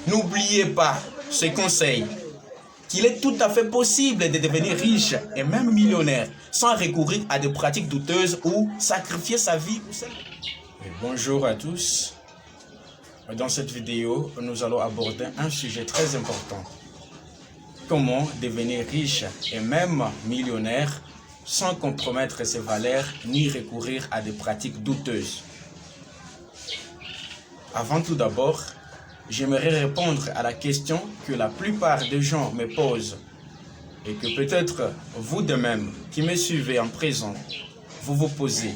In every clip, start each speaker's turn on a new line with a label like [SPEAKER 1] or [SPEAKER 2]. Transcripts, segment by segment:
[SPEAKER 1] N'oubliez pas ce conseil, qu'il est tout à fait possible de devenir riche et même millionnaire sans recourir à des pratiques douteuses ou sacrifier sa vie. Bonjour à tous. Dans cette vidéo, nous allons aborder un sujet très important. Comment devenir riche et même millionnaire sans compromettre ses valeurs ni recourir à des pratiques douteuses. Avant tout d'abord, j'aimerais répondre à la question que la plupart des gens me posent et que peut-être vous de même qui me suivez en présent, vous vous posez.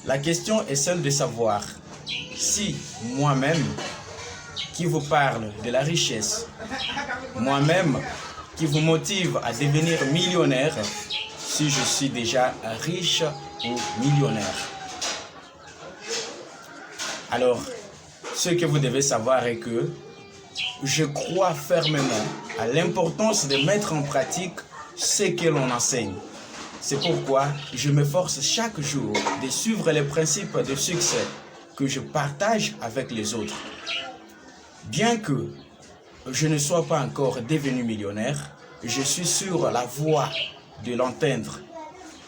[SPEAKER 1] La question est celle de savoir si moi-même qui vous parle de la richesse, moi-même qui vous motive à devenir millionnaire, si je suis déjà riche ou millionnaire. Alors, ce que vous devez savoir est que je crois fermement à l'importance de mettre en pratique ce que l'on enseigne. C'est pourquoi je m'efforce chaque jour de suivre les principes de succès que je partage avec les autres. Bien que je ne sois pas encore devenu millionnaire, je suis sur la voie de l'atteindre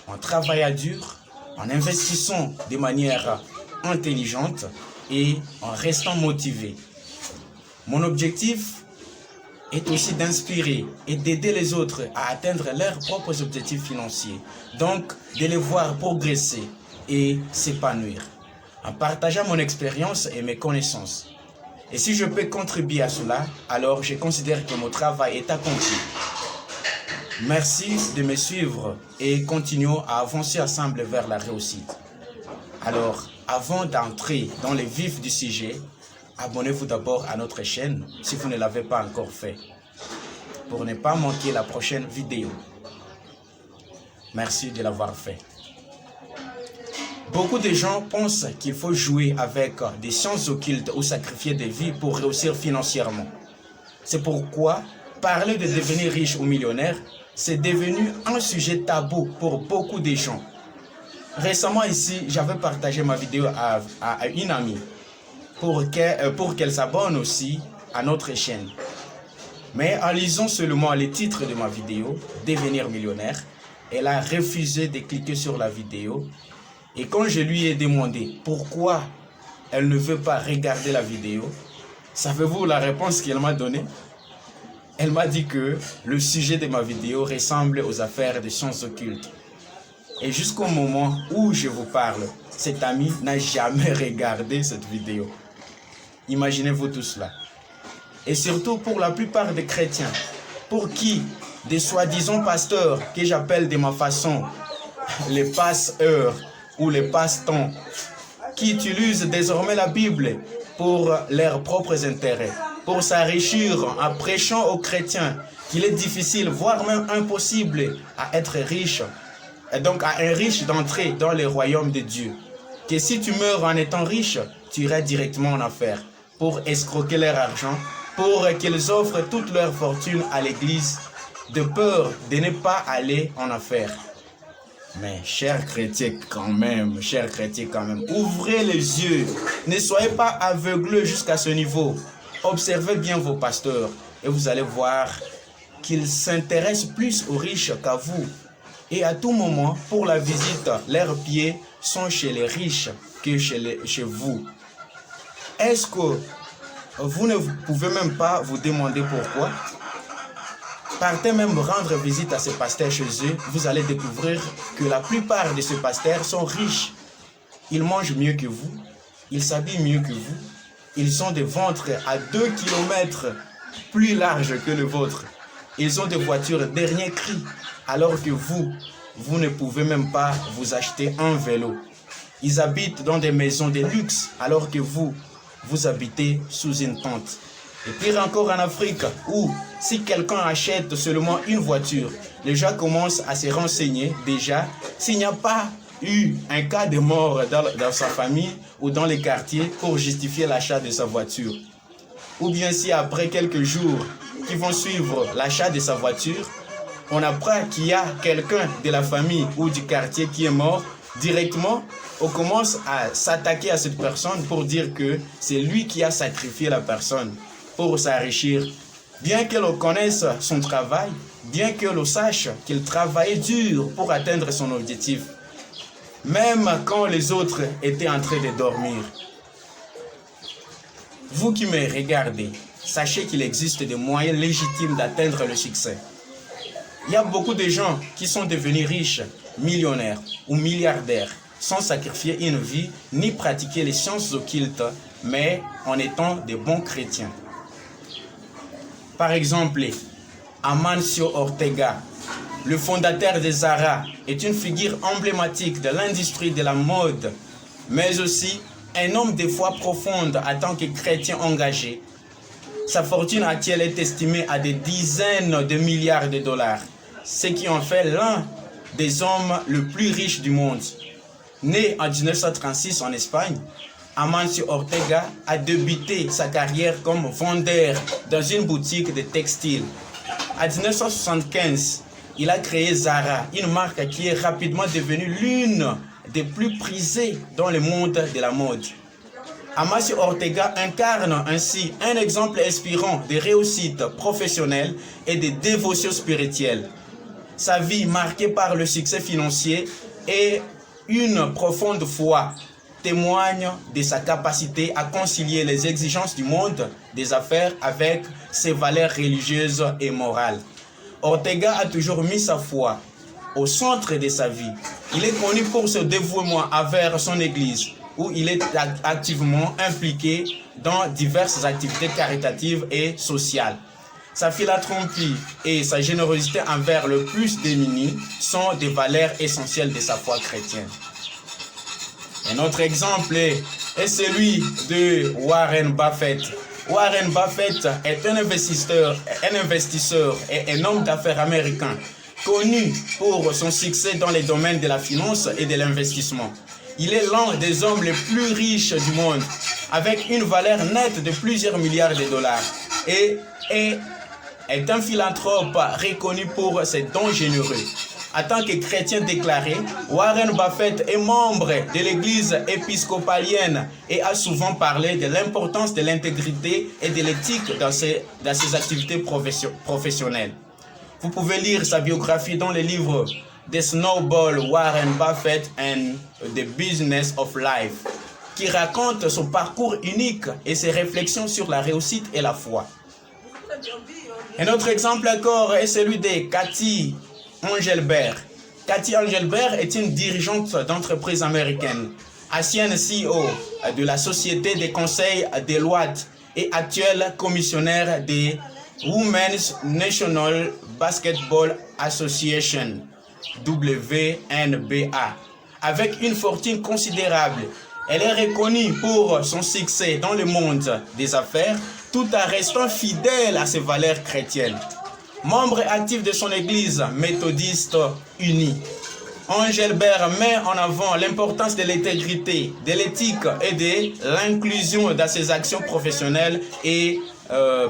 [SPEAKER 1] en travaillant dur, en investissant de manière intelligente et en restant motivé. Mon objectif est aussi d'inspirer et d'aider les autres à atteindre leurs propres objectifs financiers, donc de les voir progresser et s'épanouir, en partageant mon expérience et mes connaissances. Et si je peux contribuer à cela, alors je considère que mon travail est accompli. Merci de me suivre et continuons à avancer ensemble vers la réussite. Alors, avant d'entrer dans le vif du sujet, abonnez-vous d'abord à notre chaîne si vous ne l'avez pas encore fait, pour ne pas manquer la prochaine vidéo. Merci de l'avoir fait. Beaucoup de gens pensent qu'il faut jouer avec des sciences occultes ou sacrifier des vies pour réussir financièrement. C'est pourquoi parler de devenir riche ou millionnaire, c'est devenu un sujet tabou pour beaucoup de gens. Récemment ici, j'avais partagé ma vidéo à une amie pour qu'elle s'abonne aussi à notre chaîne. Mais en lisant seulement le titre de ma vidéo, Devenir millionnaire, elle a refusé de cliquer sur la vidéo. Et quand je lui ai demandé pourquoi elle ne veut pas regarder la vidéo, savez-vous la réponse qu'elle m'a donnée? Elle m'a dit que le sujet de ma vidéo ressemble aux affaires des sciences occultes. Et jusqu'au moment où je vous parle, cette amie n'a jamais regardé cette vidéo. Imaginez-vous tout cela. Et surtout pour la plupart des chrétiens, pour qui des soi-disant pasteurs, que j'appelle de ma façon les passe-heures ou les passe-temps, qui utilisent désormais la Bible pour leurs propres intérêts, pour s'enrichir en prêchant aux chrétiens qu'il est difficile, voire même impossible à être riche, et donc à un riche d'entrer dans le royaume de Dieu. Que si tu meurs en étant riche, tu iras directement en affaires pour escroquer leur argent, pour qu'ils offrent toute leur fortune à l'église, de peur de ne pas aller en affaires. Mais chers chrétiens quand même, ouvrez les yeux, ne soyez pas aveugles jusqu'à ce niveau. Observez bien vos pasteurs et vous allez voir qu'ils s'intéressent plus aux riches qu'à vous. Et à tout moment, pour la visite, leurs pieds sont chez les riches que chez vous. Est-ce que vous ne pouvez même pas vous demander pourquoi? Partez même rendre visite à ces pasteurs chez eux, vous allez découvrir que la plupart de ces pasteurs sont riches. Ils mangent mieux que vous, ils s'habillent mieux que vous, ils ont des ventres à 2 km plus larges que le vôtre. Ils ont des voitures dernier cri, alors que vous ne pouvez même pas vous acheter un vélo. Ils habitent dans des maisons de luxe, alors que vous habitez sous une tente. Et pire encore en Afrique, où si quelqu'un achète seulement une voiture, les gens commencent à se renseigner déjà s'il n'y a pas eu un cas de mort dans sa famille ou dans les quartiers pour justifier l'achat de sa voiture. Ou bien si après quelques jours qui vont suivre l'achat de sa voiture, on apprend qu'il y a quelqu'un de la famille ou du quartier qui est mort, directement, on commence à s'attaquer à cette personne pour dire que c'est lui qui a sacrifié la personne. pour s'enrichir, bien que l'on connaisse son travail, bien que l'on sache qu'il travaillait dur pour atteindre son objectif, même quand les autres étaient en train de dormir. Vous qui me regardez, sachez qu'il existe des moyens légitimes d'atteindre le succès. Il y a beaucoup de gens qui sont devenus riches, millionnaires ou milliardaires, sans sacrifier une vie ni pratiquer les sciences occultes, mais en étant de bons chrétiens. Par exemple, Amancio Ortega, le fondateur de Zara, est une figure emblématique de l'industrie de la mode, mais aussi un homme de foi profonde en tant que chrétien engagé. Sa fortune actuelle est estimée à des dizaines de milliards de dollars, ce qui en fait l'un des hommes les plus riches du monde. Né en 1936 en Espagne, Amancio Ortega a débuté sa carrière comme vendeur dans une boutique de textiles. En 1975, il a créé Zara, une marque qui est rapidement devenue l'une des plus prisées dans le monde de la mode. Amancio Ortega incarne ainsi un exemple inspirant de réussite professionnelle et de dévotion spirituelle. Sa vie marquée par le succès financier et une profonde foi témoigne de sa capacité à concilier les exigences du monde des affaires avec ses valeurs religieuses et morales. Ortega a toujours mis sa foi au centre de sa vie. Il est connu pour ce dévouement envers son église, où il est activement impliqué dans diverses activités caritatives et sociales. Sa philanthropie et sa générosité envers le plus démunis sont des valeurs essentielles de sa foi chrétienne. Un autre exemple est celui de Warren Buffett. Warren Buffett est un investisseur et un homme d'affaires américain, connu pour son succès dans les domaines de la finance et de l'investissement. Il est l'un des hommes les plus riches du monde, avec une valeur nette de plusieurs milliards de dollars, et est un philanthrope reconnu pour ses dons généreux. En tant que chrétien déclaré, Warren Buffett est membre de l'église épiscopalienne et a souvent parlé de l'importance de l'intégrité et de l'éthique dans ses activités professionnelles. Vous pouvez lire sa biographie dans le livre The Snowball Warren Buffett and the Business of Life, qui raconte son parcours unique et ses réflexions sur la réussite et la foi. Un autre exemple encore est celui de Cathy Engelbert. Cathy Engelbert est une dirigeante d'entreprise américaine, ancienne CEO de la Société des conseils Deloitte et actuelle commissionnaire des Women's National Basketball Association, WNBA. Avec une fortune considérable, elle est reconnue pour son succès dans le monde des affaires, tout en restant fidèle à ses valeurs chrétiennes. Membre actif de son église méthodiste unie, Engelbert met en avant l'importance de l'intégrité, de l'éthique et de l'inclusion dans ses actions professionnelles et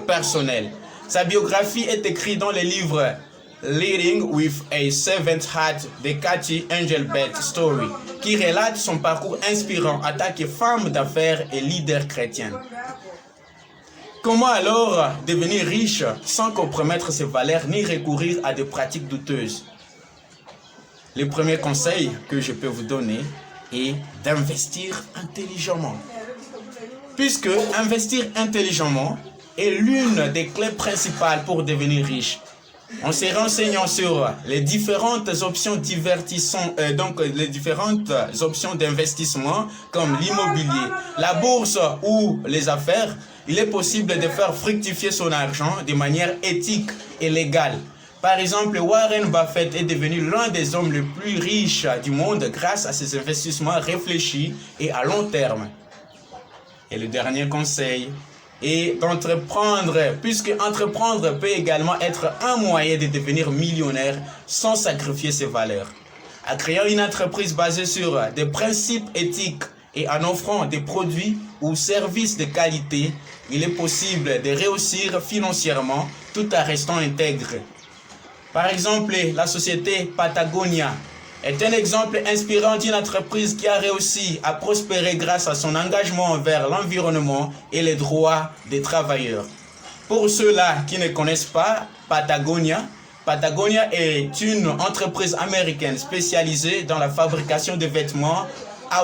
[SPEAKER 1] personnelles. Sa biographie est écrite dans le livre Leading with a Servant Heart de Cathy Engelbert Story, qui relate son parcours inspirant en tant que femme d'affaires et leader chrétienne. Comment alors devenir riche sans compromettre ses valeurs ni recourir à des pratiques douteuses? Le premier conseil que je peux vous donner est d'investir intelligemment. Puisque investir intelligemment est l'une des clés principales pour devenir riche. En se renseignant sur les différentes options d'investissement comme l'immobilier, la bourse ou les affaires, il est possible de faire fructifier son argent de manière éthique et légale. Par exemple, Warren Buffett est devenu l'un des hommes les plus riches du monde grâce à ses investissements réfléchis et à long terme. Et le dernier conseil est d'entreprendre, puisque entreprendre peut également être un moyen de devenir millionnaire sans sacrifier ses valeurs. En créant une entreprise basée sur des principes éthiques et en offrant des produits ou services de qualité, il est possible de réussir financièrement tout en restant intègre. Par exemple, la société Patagonia est un exemple inspirant d'une entreprise qui a réussi à prospérer grâce à son engagement envers l'environnement et les droits des travailleurs. Pour ceux-là qui ne connaissent pas Patagonia, Patagonia est une entreprise américaine spécialisée dans la fabrication de vêtements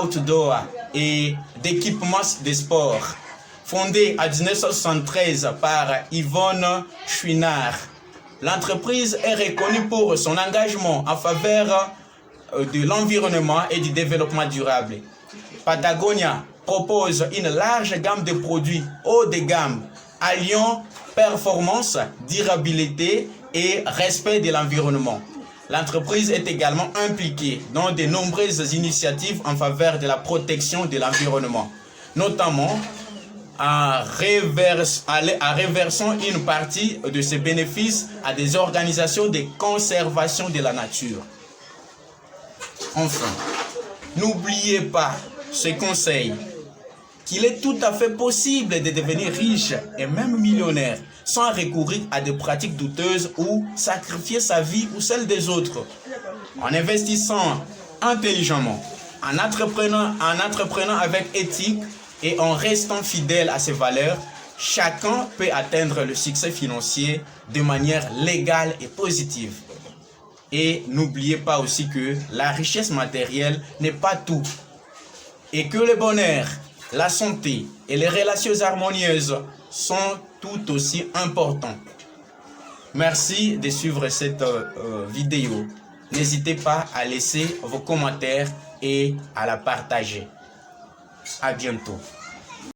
[SPEAKER 1] outdoor et d'équipements de sport. Fondée en 1973 par Yvonne Chouinard, l'entreprise est reconnue pour son engagement en faveur de l'environnement et du développement durable. Patagonia propose une large gamme de produits haut de gamme, alliant performance, durabilité et respect de l'environnement. L'entreprise est également impliquée dans de nombreuses initiatives en faveur de la protection de l'environnement, notamment en reversant une partie de ses bénéfices à des organisations de conservation de la nature. Enfin, n'oubliez pas ce conseil, qu'il est tout à fait possible de devenir riche et même millionnaire sans recourir à des pratiques douteuses ou sacrifier sa vie ou celle des autres. En investissant intelligemment, en entreprenant avec éthique et en restant fidèle à ses valeurs, chacun peut atteindre le succès financier de manière légale et positive. Et n'oubliez pas aussi que la richesse matérielle n'est pas tout et que le bonheur, la santé et les relations harmonieuses sont tout aussi importants. Merci de suivre cette vidéo. N'hésitez pas à laisser vos commentaires et à la partager. À bientôt.